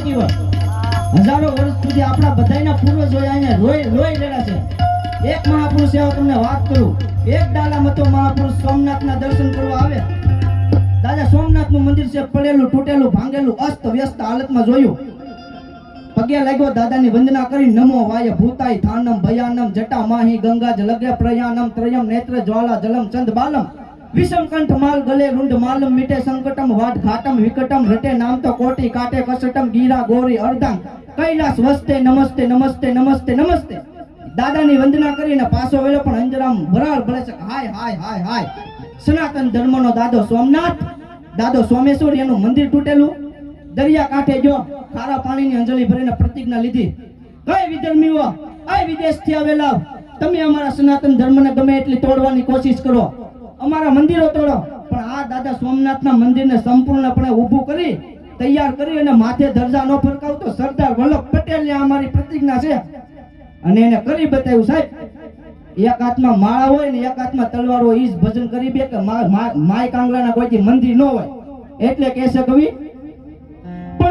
શાંતિ હોય. હજારો વર્ષ સુધી આપણા બધાયના પૂર્વજોએ અહીંયા લોહી લેલા છે. એક મહાપુરુષ એવો તમને વાત કરું, એક ડાલામાં તો મહાપુરુષ સોમનાથના દર્શન કરવા આવે. દાદા સોમનાથનું મંદિર છે પડેલું, તૂટેલું, ભાંગેલું, અસ્ત વ્યસ્ત હાલતમાં જોયું. પગે લાગ્યો, દાદાની વંદના કરી, નમો વાય ભૂતાય થાનમ ભયાનમ જટા માહી ગંગા જલગે પ્રયાનમ ત્રયમ નેત્ર જ્વાલા જલમ ચંદ બાલમ વિષમ કંઠ માલ ગલે રૂંઢ માલમ મીટે સંકટમ વાટ ઘાટમ વિકટમ રટે નામ તો કોટી કાટે કસટમ ગીરા ગોરી અર્ધાંગ કૈલાસ વસ્તે નમસ્તે નમસ્તે નમસ્તે નમસ્તે. દાદાની વંદના કરીને પાછો વેલો પણ અંજરામ વરાળ ભળે છે. હાય હાય હાય હાય. સનાતન ધર્મનો દાદો સોમનાથ, દાદો સોમેશ્વર, એનું મંદિર તૂટેલું. દરિયા કાંઠે જો ખારા પાણીની અંજલિ ભરીને પ્રતિજ્ઞા લીધી, કઈ વિધર્મીઓ, કઈ વિદેશથી આવેલા, તમે અમારા સનાતન ધર્મને ગમે એટલી તોડવાની કોશિશ કરો, અમારા મંદિરો તોડો, પણ આ દાદા સોમનાથના મંદિરને સંપૂર્ણપણે ઊભું કરી, તૈયાર કરી અને માથે દરજા ન ફરકાવતો સરદાર વલ્લભ પટેલની અમારી પ્રતિજ્ઞા છે. અને એને કરી બતાવ્યું. સાહેબ, એક હાથમાં માળા હોય ને એક હાથમાં તલવાર હોય, ઈ જ ભજન કરી બે કે માય કાંગલાના કોઈથી મંદિર ન હોય. એટલે કહેશે કવિ,